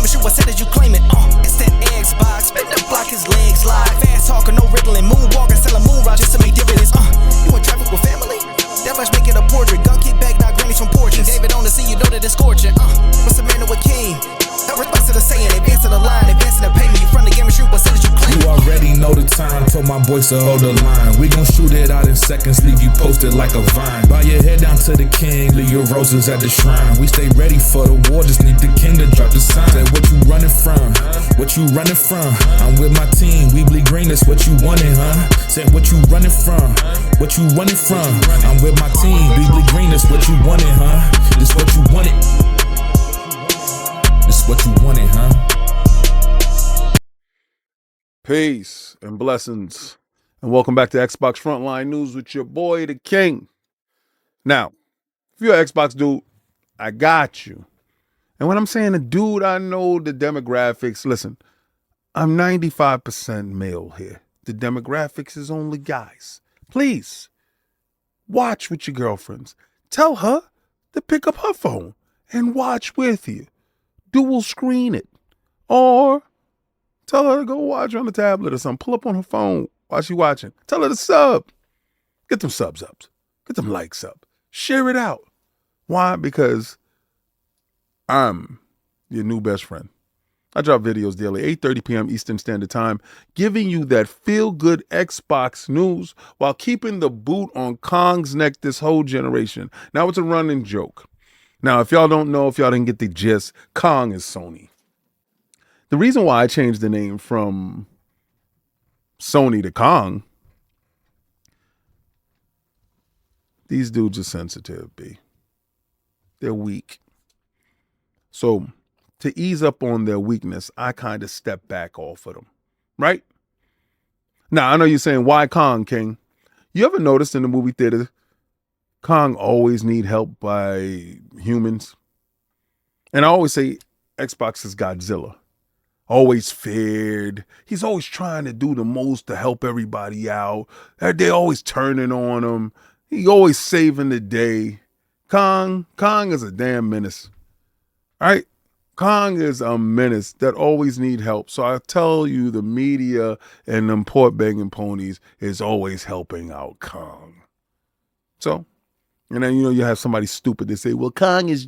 gaming shoot, what said that you claim it? It's that Xbox, spin the block, his legs live. Fast talker, no riddling, moonwalking, selling moon rock just to make dividends. You in traffic with family? That much make it a portrait. Gun kick back, not grannies from porches. David on the scene, you know that it's scorching. What's the matter with King? No response to the saying, advancing the line, advancing the payment. You front the game and shoot, what said that you claim? You already know the time, told my boys to hold the line. We gon' shoot it out in seconds, leave you posted like a vine. Bow your head down to the king, leave your roses at the shrine. We stay ready for the war, just need the king to drop the sign. Say what you running from, what you running from? I'm with my team, we bleed green, that's what you wanted, huh? Say what you running from, what you running from? I'm with my team, we bleed green, that's what you wanted, huh? This what you wanted. This what you wanted, huh? Peace and blessings, and welcome back to Xbox Frontline News with your boy, the King. Now, if you're an Xbox dude, I got you. And when I'm saying a dude, I know the demographics. Listen, I'm 95% male here. The demographics is only guys. Please, watch with your girlfriends. Tell her to pick up her phone and watch with you. Dual screen it. Or tell her to go watch on the tablet or something. Pull up on her phone while she's watching. Tell her to sub. Get them subs up. Get them likes up. Share it out. Why? Because I'm your new best friend. I drop videos daily, 8:30 p.m. Eastern Standard Time, giving you that feel-good Xbox news while keeping the boot on Kong's neck this whole generation. Now, it's a running joke. Now, if y'all don't know, if y'all didn't get the gist, Kong is Sony. The reason why I changed the name from Sony to Kong, these dudes are sensitive, B. They're weak. So to ease up on their weakness, I kind of step back off of them, right? Now, I know you're saying, why Kong, King? You ever noticed in the movie theater, Kong always need help by humans? And I always say Xbox is Godzilla. Always feared. He's always trying to do the most to help everybody out. They're always turning on him. He always saving the day. Kong is a damn menace. All right? Kong is a menace that always need help. So I tell you, the media and them port banging ponies is always helping out Kong. So, and then, you have somebody stupid that say, well, Kong is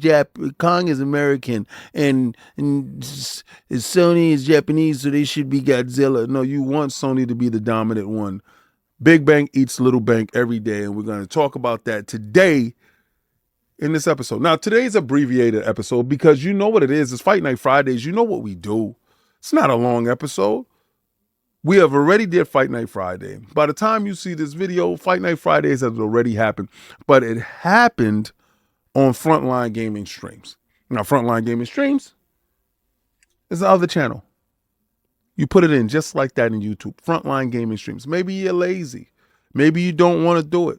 American and Sony is Japanese, so they should be Godzilla. No, you want Sony to be the dominant one. Big Bang eats Little Bang every day, and we're going to talk about that today in this episode. Now, today's abbreviated episode because you know what it is. It's Fight Night Fridays. You know what we do. It's not a long episode. We have already did Fight Night Friday. By the time you see this video, Fight Night Fridays has already happened. But it happened on Frontline Gaming Streams. Now, Frontline Gaming Streams is the other channel. You put it in just like that in YouTube. Frontline Gaming Streams. Maybe you're lazy. Maybe you don't want to do it.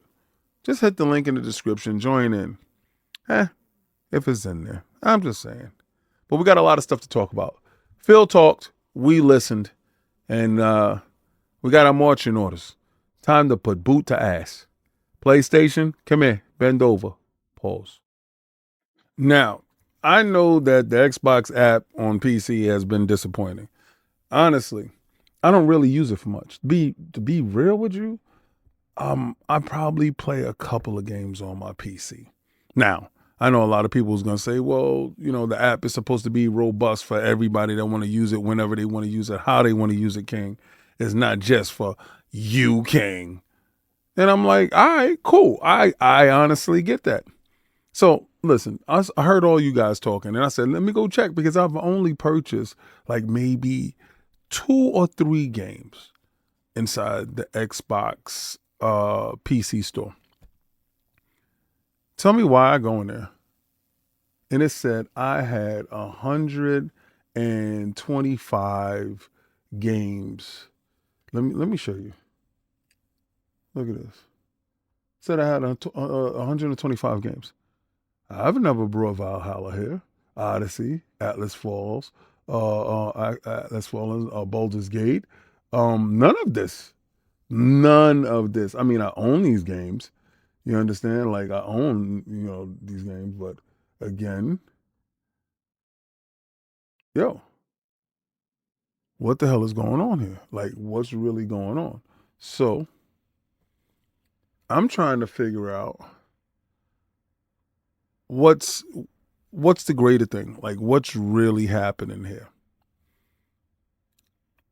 Just hit the link in the description. Join in. If it's in there. I'm just saying. But we got a lot of stuff to talk about. Phil talked. We listened. And we got our marching orders. Time to put boot to ass. PlayStation, come here. Bend over. Pause. Now, I know that the Xbox app on PC has been disappointing. Honestly, I don't really use it for much. To be real with you, I probably play a couple of games on my PC. Now, I know a lot of people is going to say, well, the app is supposed to be robust for everybody that want to use it whenever they want to use it, how they want to use it, King. It's not just for you, King. And I'm like, all right, cool. I honestly get that. So listen, I heard all you guys talking and I said, let me go check because I've only purchased like maybe 2 or 3 games inside the Xbox PC store. Tell me why I go in there. And it said I had 125 games. Let me show you. Look at this. It said I had 125 games. I've never brought Valhalla here. Odyssey, Atlas Falls, Baldur's Gate. None of this. I mean, I own these games. You understand? Like I own, these games, but again, what the hell is going on here? Like, what's really going on? So I'm trying to figure out what's the greater thing? Like, what's really happening here?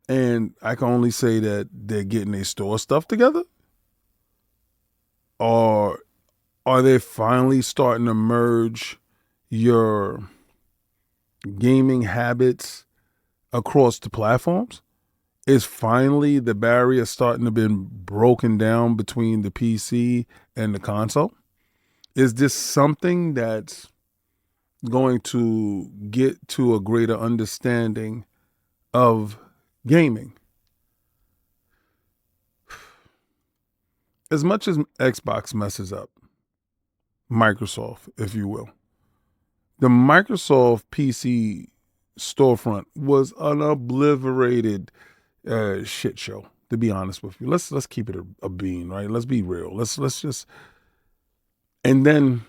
And I can only say that they're getting their store stuff together. Or are they finally starting to merge your gaming habits across the platforms? Is finally the barrier starting to be broken down between the PC and the console? Is this something that's going to get to a greater understanding of gaming? As much as Xbox messes up, Microsoft, if you will, the Microsoft PC storefront was an obliterated shit show, to be honest with you. Let's keep it a bean, right? Let's be real. Let's just, and then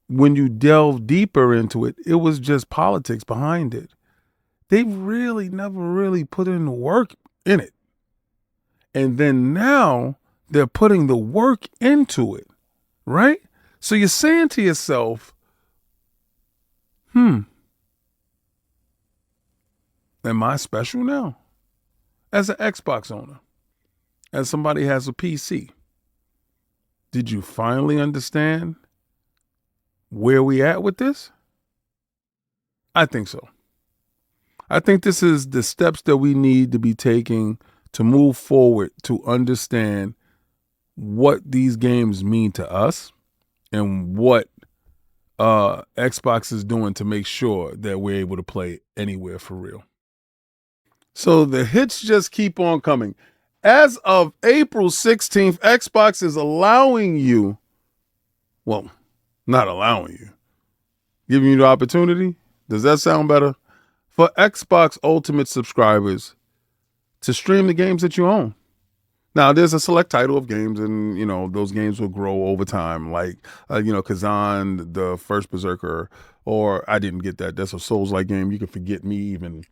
when you delve deeper into it, it was just politics behind it. They really never really put in the work in it. And then now they're putting the work into it, right? So you're saying to yourself, am I special now? As an Xbox owner, as somebody who has a PC, did you finally understand where we at with this? I think so. I think this is the steps that we need to be taking to move forward to understand what these games mean to us and what Xbox is doing to make sure that we're able to play anywhere for real. So the hits just keep on coming. As of April 16th, Xbox is allowing you, well, not allowing you, giving you the opportunity. Does that sound better? For Xbox Ultimate subscribers to stream the games that you own. Now, there's a select title of games, and, those games will grow over time, like, Kazan, the first Berserker, or I didn't get that. That's a Souls-like game. You can forget me even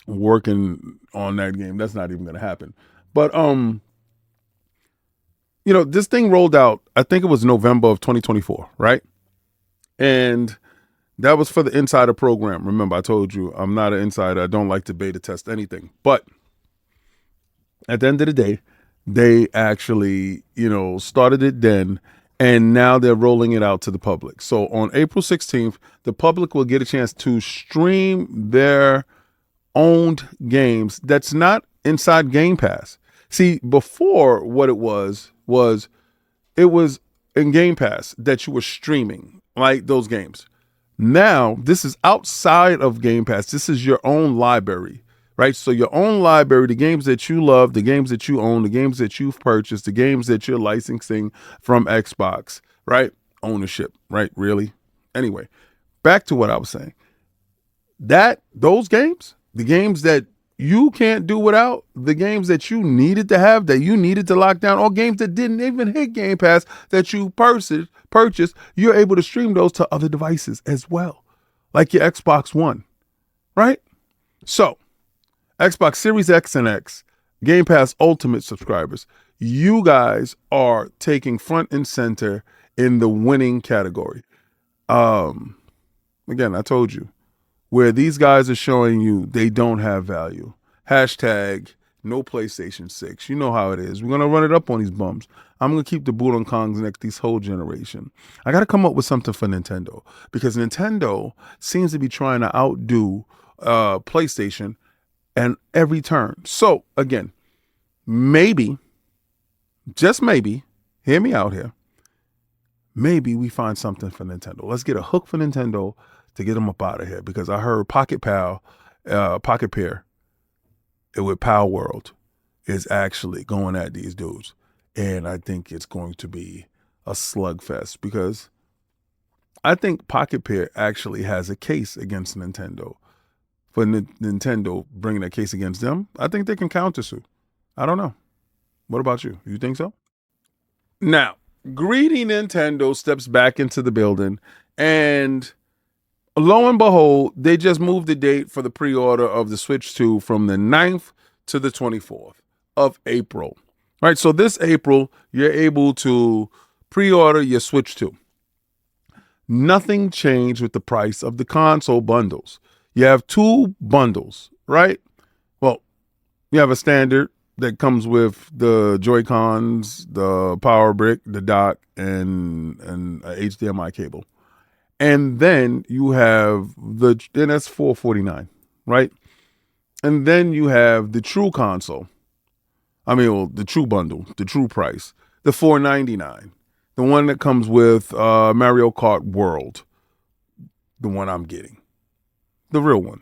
working on that game. That's not even going to happen. But, this thing rolled out, I think it was November of 2024, right? And that was for the insider program. Remember, I told you I'm not an insider. I don't like to beta test anything. But at the end of the day, they actually, started it then, and now they're rolling it out to the public. So on April 16th, the public will get a chance to stream their owned games that's not inside Game Pass. See, before what it was it was in Game Pass that you were streaming, like those games. Now, this is outside of Game Pass. This is your own library, right? So your own library, the games that you love, the games that you own, the games that you've purchased, the games that you're licensing from Xbox, right? Ownership, right? Really? Anyway, back to what I was saying. Those games, the games that you can't do without, the games that you needed to have, that you needed to lock down, or games that didn't even hit Game Pass that you purchased, you're able to stream those to other devices as well, like your Xbox One, right? So, Xbox Series X and X, Game Pass Ultimate subscribers, you guys are taking front and center in the winning category. Again, I told you, where these guys are showing you they don't have value. Hashtag no PlayStation 6. You know how it is. We're going to run it up on these bums. I'm going to keep the boot on Kong's neck this whole generation. I got to come up with something for Nintendo, because Nintendo seems to be trying to outdo PlayStation and every turn. So, again, maybe, just maybe, hear me out here, maybe we find something for Nintendo. Let's get a hook for Nintendo to get them up out of here, because I heard Pocket Pair, with Power World is actually going at these dudes. And I think it's going to be a slugfest, because I think Pocket Pair actually has a case against Nintendo. For Nintendo bringing a case against them, I think they can countersue. I don't know. What about you? You think so? Now, greedy Nintendo steps back into the building, and lo and behold, they just moved the date for the pre-order of the Switch 2 from the 9th to the 24th of April. Right, so this April, you're able to pre-order your Switch 2. Nothing changed with the price of the console bundles. You have two bundles, right? Well, you have a standard that comes with the Joy-Cons, the power brick, the dock, and a HDMI cable. And then you have and that's $449, right? And then you have the true console. The true bundle, the true price, the $499, the one that comes with Mario Kart World, the one I'm getting, the real one,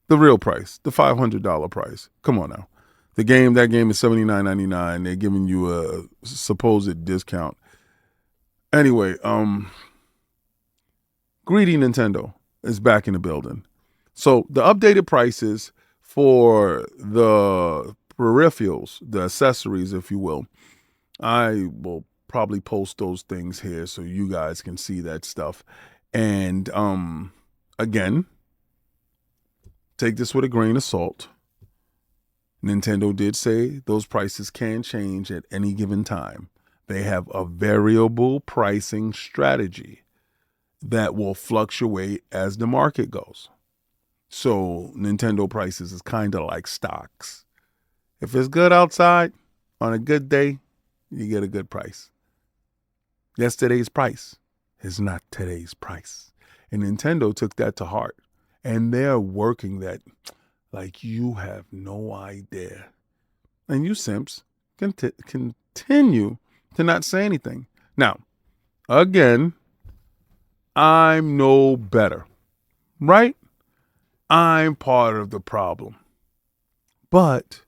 the real price, the $500 price. Come on now, that game is $79.99. They're giving you a supposed discount. Anyway, greedy Nintendo is back in the building. So the updated prices for the peripherals, the accessories, if you will, I will probably post those things here so you guys can see that stuff. And again, take this with a grain of salt. Nintendo did say those prices can change at any given time. They have a variable pricing strategy that will fluctuate as the market goes. So Nintendo prices is kind of like stocks. If it's good outside on a good day, you get a good price. Yesterday's price is not today's price. And Nintendo took that to heart. And they're working that like you have no idea. And you simps continue to not say anything. Now, again, I'm no better, right? I'm part of the problem. But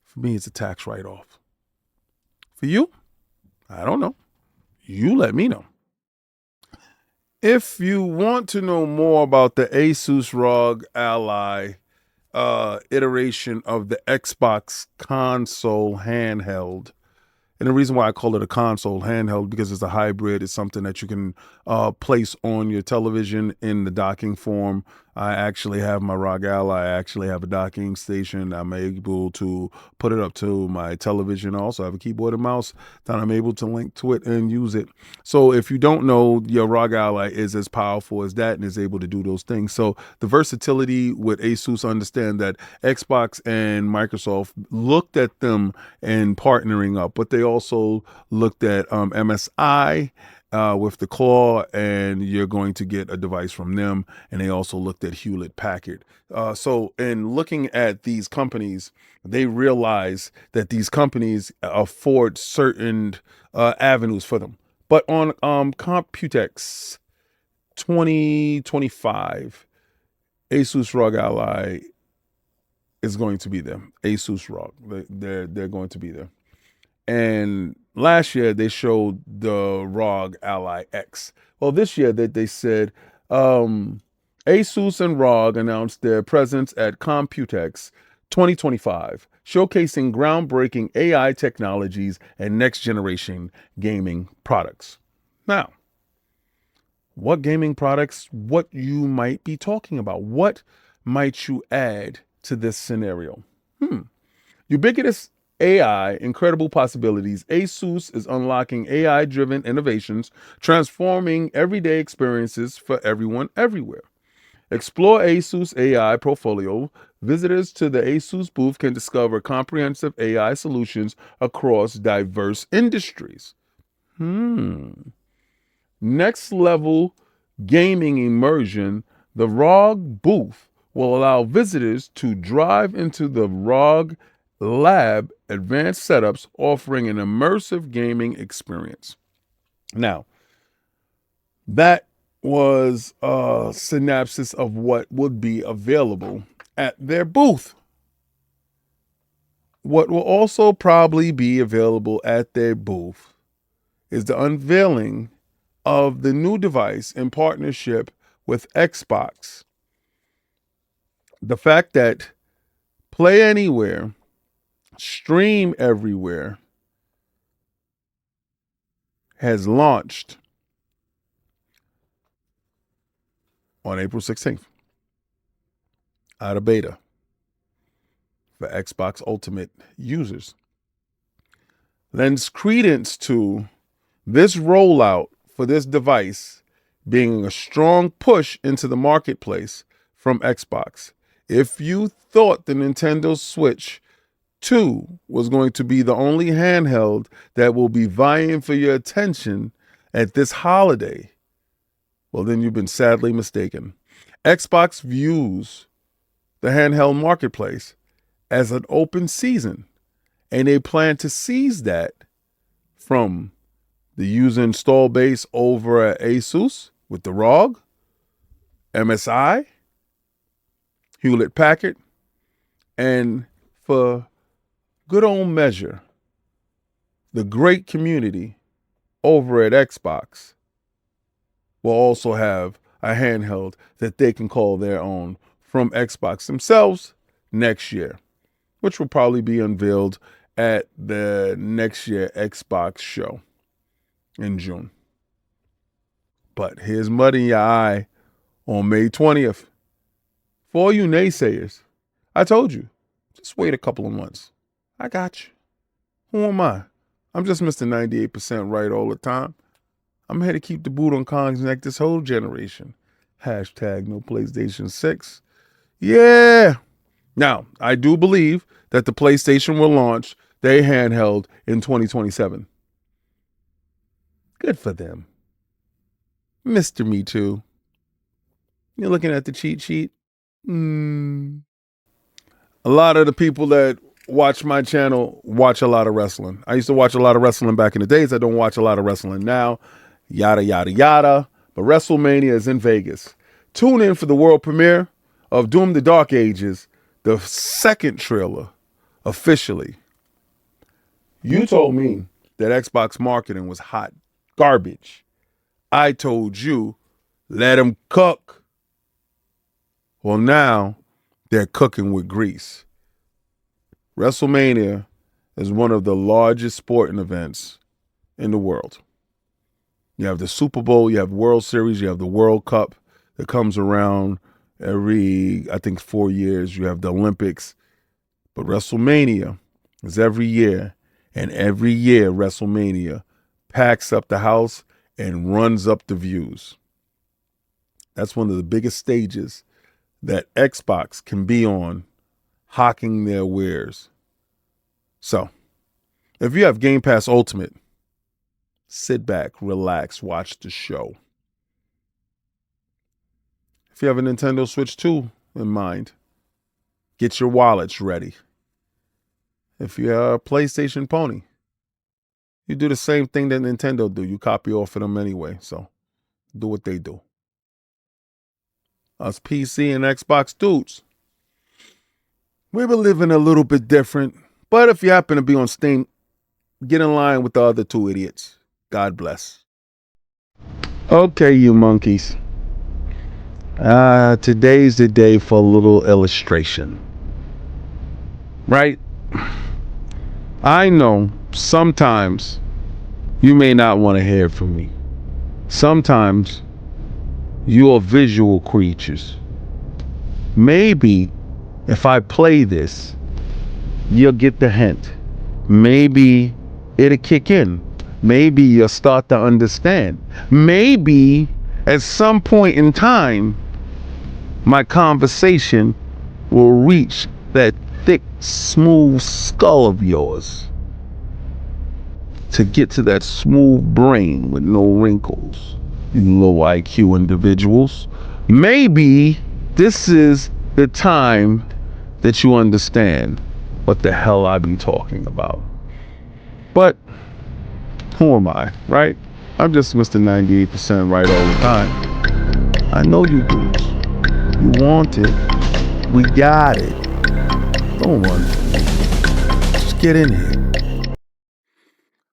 for me, it's a tax write-off. For you, I don't know. You let me know. If you want to know more about the Asus ROG Ally iteration of the Xbox console handheld, and the reason why I call it a console handheld, because it's a hybrid. It's something that you can place on your television in the docking form. I actually have my ROG Ally. I actually have a docking station. I'm able to put it up to my television. I also have a keyboard and mouse that I'm able to link to it and use it. So if you don't know, your ROG Ally is as powerful as that and is able to do those things. So the versatility with Asus, understand that Xbox and Microsoft looked at them and partnering up, but they also looked at MSI with the Claw, and you're going to get a device from them. And they also looked at Hewlett Packard. So in looking at these companies, they realize that these companies afford certain avenues for them. But on Computex 2025, Asus ROG Ally is going to be there. Asus ROG, they're going to be there. And last year they showed the ROG Ally X. Well, this year they said Asus and ROG announced their presence at Computex 2025, showcasing groundbreaking AI technologies and next generation gaming products. Now, what gaming products, what you might be talking about? What might you add to this scenario? Ubiquitous AI, incredible possibilities. Asus is unlocking AI-driven innovations, transforming everyday experiences for everyone, everywhere. Explore Asus AI portfolio. Visitors to the Asus booth can discover comprehensive AI solutions across diverse industries. Next level gaming immersion. The ROG booth will allow visitors to drive into the ROG Lab advanced setups, offering an immersive gaming experience. Now, that was a synopsis of what would be available at their booth. What will also probably be available at their booth is the unveiling of the new device in partnership with Xbox. The fact that Play Anywhere, Stream Everywhere has launched on April 16th out of beta for Xbox Ultimate users. Lends credence to this rollout for this device being a strong push into the marketplace from Xbox. If you thought the Nintendo Switch 2 was going to be the only handheld that will be vying for your attention at this holiday, well, then you've been sadly mistaken. Xbox views the handheld marketplace as an open season, and they plan to seize that from the user install base over at Asus with the ROG, MSI, Hewlett Packard, and for good old measure, the great community over at Xbox will also have a handheld that they can call their own from Xbox themselves next year, which will probably be unveiled at the next year Xbox show in June. But here's mud in your eye on May 20th. For all you naysayers, I told you, just wait a couple of months. I got you. Who am I? I'm just Mr. 98% right all the time. I'm here to keep the boot on Kong's neck this whole generation. Hashtag no PlayStation 6. Yeah. Now, I do believe that the PlayStation will launch their handheld in 2027. Good for them. Mr. Me Too. You're looking at the cheat sheet? A lot of the people that watch my channel watch a lot of wrestling. I used to watch a lot of wrestling back in the days. I don't watch a lot of wrestling now. Yada, yada, yada. But Wrestlemania is in Vegas. Tune in for the world premiere of Doom the Dark Ages, the second trailer, officially. You told me that Xbox marketing was hot garbage. I told you, let them cook. Well, now they're cooking with grease. WrestleMania is one of the largest sporting events in the world. You have the Super Bowl, you have World Series, you have the World Cup that comes around every, I think, 4 years. You have the Olympics. But WrestleMania is every year, and every year WrestleMania packs up the house and runs up the views. That's one of the biggest stages that Xbox can be on, hawking their wares. So, if you have Game Pass Ultimate, sit back, relax, watch the show. If you have a Nintendo Switch 2 in mind, get your wallets ready. If you're a PlayStation pony, you do the same thing that Nintendo do. You copy off of them anyway, so do what they do. Us PC and Xbox dudes, we were living a little bit different. But if you happen to be on Steam, get in line with the other two idiots. God bless. Okay, you monkeys. Today's the day for a little illustration. Right? I know sometimes you may not want to hear from me. Sometimes you are visual creatures. Maybe if I play this, you'll get the hint. Maybe it'll kick in. Maybe you'll start to understand. Maybe at some point in time, my conversation will reach that thick, smooth skull of yours to get to that smooth brain with no wrinkles. You low IQ individuals. Maybe this is the time that you understand what the hell I be talking about. But who am I, right? I'm just Mr. 98% right all the time. I know you dudes. You want it. We got it. Don't run. Just get in here.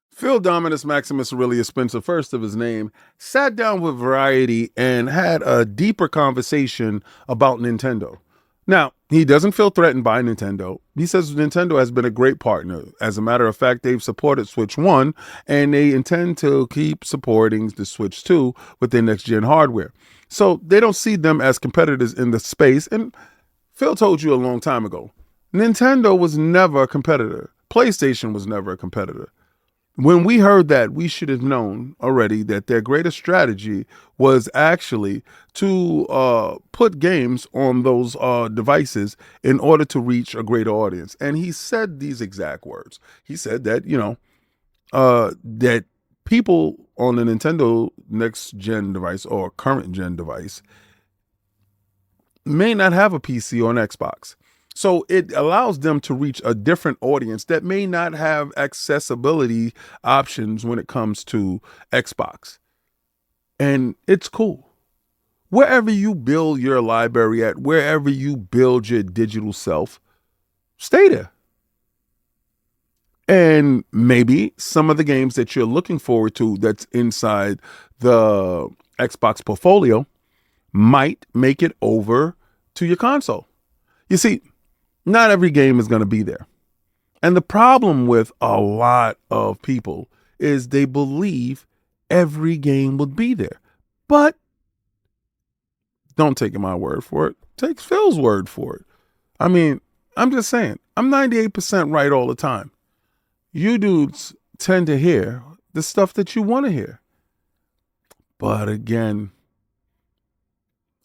Phil Dominus Maximus Aurelius Spencer, first of his name, sat down with Variety and had a deeper conversation about Nintendo. Now, he doesn't feel threatened by Nintendo. He says Nintendo has been a great partner. As a matter of fact, they've supported Switch 1, and they intend to keep supporting the Switch 2 with their next-gen hardware. So they don't see them as competitors in the space. And Phil told you a long time ago, Nintendo was never a competitor. PlayStation was never a competitor. When we heard that, we should have known already that their greatest strategy was actually to put games on those devices in order to reach a greater audience. And he said these exact words. He said that, that people on the Nintendo next gen device or current gen device may not have a PC or an Xbox. So it allows them to reach a different audience that may not have accessibility options when it comes to Xbox. And it's cool. Wherever you build your library at, wherever you build your digital self, stay there. And maybe some of the games that you're looking forward to that's inside the Xbox portfolio might make it over to your console. You see, not every game is going to be there. And the problem with a lot of people is they believe every game would be there. But don't take my word for it. Take Phil's word for it. I mean, I'm just saying, I'm 98% right all the time. You dudes tend to hear the stuff that you want to hear. But again,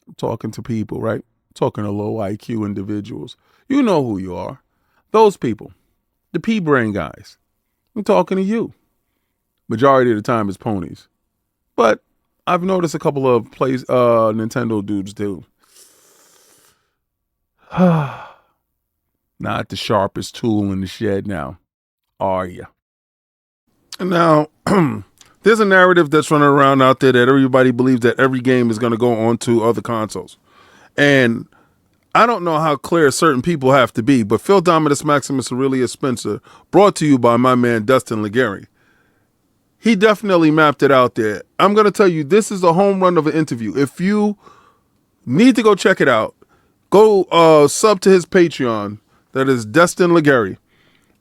I'm talking to people, right? Talking to low IQ individuals. You know who you are. Those people, the pea-brain guys. I'm talking to you. Majority of the time it's ponies. But I've noticed a couple of Nintendo dudes do. Not the sharpest tool in the shed now, are you? Now, there's a narrative that's running around out there that everybody believes that every game is going to go onto other consoles. And I don't know how clear certain people have to be, but Phil Dominus Maximus Aurelius Spencer, brought to you by my man Dustin Legary. He definitely mapped it out there. I'm going to tell you, this is a home run of an interview. If you need to go check it out, go sub to his Patreon. That is Dustin Legary.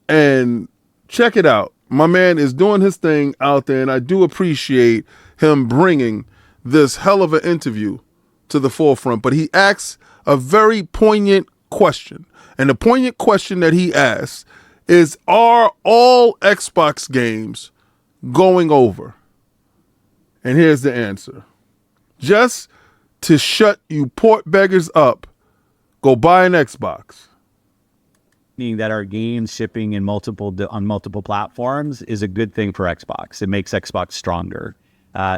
And check it out. My man is doing his thing out there, and I do appreciate him bringing this hell of an interview to the forefront. But he asks a very poignant question. And the poignant question that he asks is, are all Xbox games going over? And here's the answer. Just to shut you port beggars up, go buy an Xbox. Meaning that our games shipping on multiple platforms is a good thing for Xbox. It makes Xbox stronger.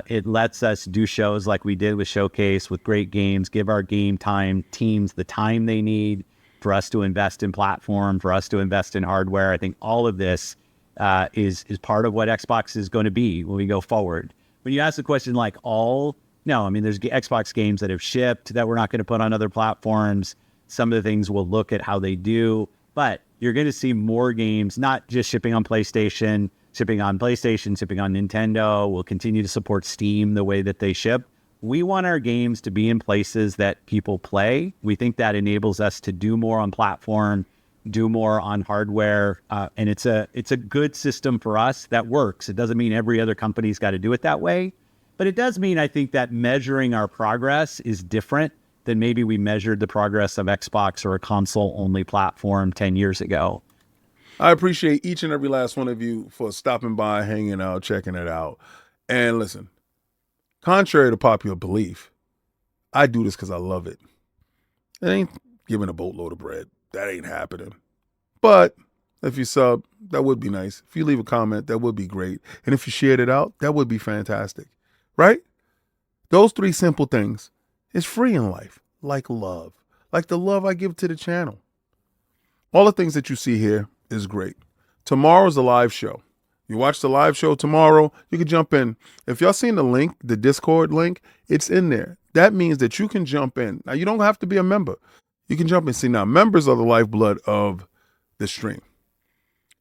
It lets us do shows like we did with Showcase with great games, give our game time teams the time they need for us to invest in platform, for us to invest in hardware. I think all of this is part of what Xbox is going to be when we go forward. When you ask the question like no, I mean, there's Xbox games that have shipped that we're not going to put on other platforms. Some of the things we'll look at how they do, but you're going to see more games, not just shipping on PlayStation, shipping on Nintendo. We'll continue to support Steam the way that they ship. We want our games to be in places that people play. We think that enables us to do more on platform, do more on hardware, and it's a good system for us that works. It doesn't mean every other company's got to do it that way, but it does mean I think that measuring our progress is different than maybe we measured the progress of Xbox or a console-only platform 10 years ago. I appreciate each and every last one of you for stopping by, hanging out, checking it out. And listen, contrary to popular belief, I do this because I love it. It ain't giving a boatload of bread. That ain't happening. But if you sub, that would be nice. If you leave a comment, that would be great. And if you shared it out, that would be fantastic. Right? Those three simple things is free in life, like love, like the love I give to the channel. All the things that you see here is great. Tomorrow's a live show. You watch the live show tomorrow, you can jump in. If y'all seen the link, the Discord link, it's in there. That means that you can jump in. Now, you don't have to be a member. You can jump in. See, now, members are the lifeblood of the stream.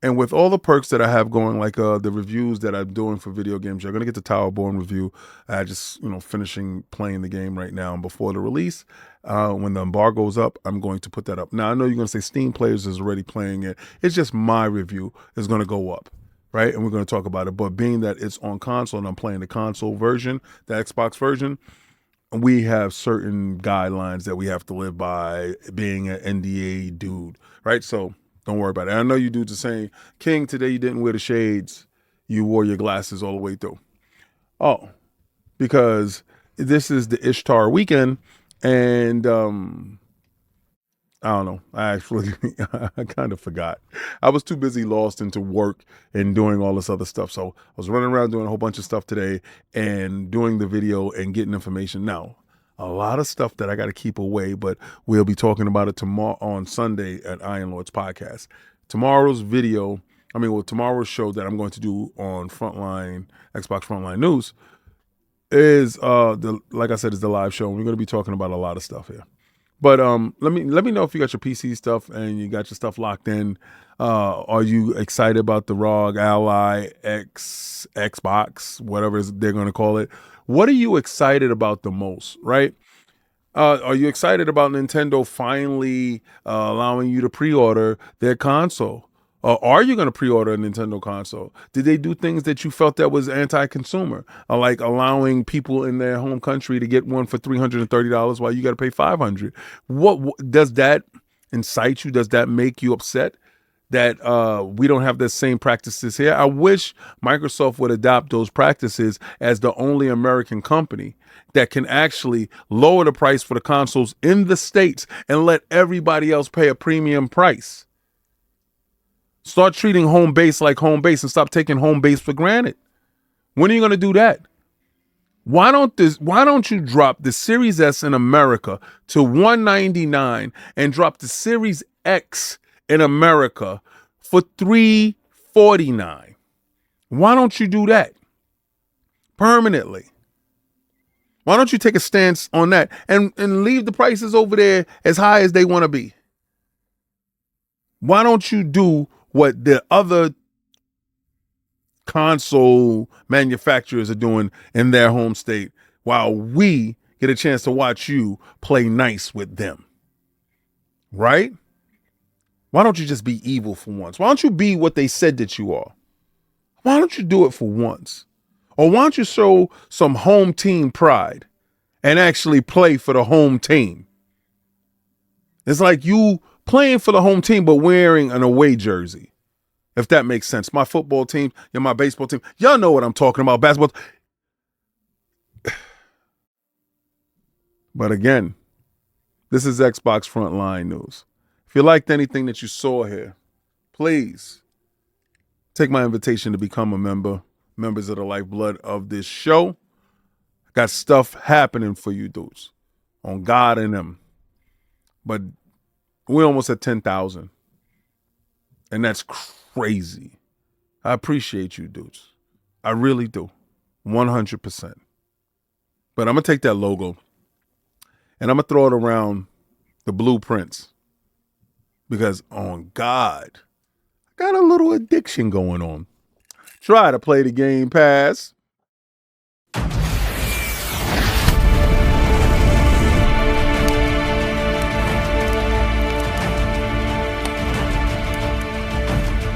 And with all the perks that I have going, like the reviews that I'm doing for video games, you're going to get the Towerborn review. I just, finishing playing the game right now. And before the release, when the embargo's up, I'm going to put that up. Now, I know you're going to say Steam Players is already playing it. It's just my review is going to go up, right? And we're going to talk about it. But being that it's on console and I'm playing the console version, the Xbox version, we have certain guidelines that we have to live by, being an NDA dude, right? So don't worry about it. I know you dudes are saying, King, today you didn't wear the shades. You wore your glasses all the way through. Oh, because this is the Ishtar weekend, and I don't know. I kind of forgot. I was too busy lost into work and doing all this other stuff. So I was running around doing a whole bunch of stuff today and doing the video and getting information. Now, a lot of stuff that I got to keep away, but we'll be talking about it tomorrow on Sunday at Iron Lord's podcast. Tomorrow's tomorrow's show that I'm going to do on Frontline, Xbox Frontline News is like I said, is the live show. We're going to be talking about a lot of stuff here. But let me know if you got your PC stuff and you got your stuff locked in. Are you excited about the ROG Ally X Xbox, whatever they're going to call it? What are you excited about the most, right? Are you excited about Nintendo finally allowing you to pre-order their console? Are you going to pre-order a Nintendo console? Did they do things that you felt that was anti-consumer, like allowing people in their home country to get one for $330 while you got to pay $500? What does that incite you? Does that make you upset that we don't have the same practices here? I wish Microsoft would adopt those practices as the only American company that can actually lower the price for the consoles in the States and let everybody else pay a premium price. Start treating home base like home base and stop taking home base for granted. When are you going to do that? Why don't you drop the Series S in America to $199 and drop the Series X in America for $349? Why don't you do that permanently? Why don't you take a stance on that and leave the prices over there as high as they want to be? Why don't you do what the other console manufacturers are doing in their home state while we get a chance to watch you play nice with them? Right? Why don't you just be evil for once? Why don't you be what they said that you are? Why don't you do it for once? Or why don't you show some home team pride and actually play for the home team? It's like you playing for the home team, but wearing an away jersey, if that makes sense. My football team, my baseball team, y'all know what I'm talking about, basketball. But again, this is Xbox Frontline News. If you liked anything that you saw here, please take my invitation to become a member, members of the lifeblood of this show. Got stuff happening for you dudes on God and them. But we're almost at 10,000. And that's crazy. I appreciate you dudes. I really do. 100%. But I'm going to take that logo and I'm going to throw it around the blueprints. Because on God, I got a little addiction going on. Try to play the Game Pass.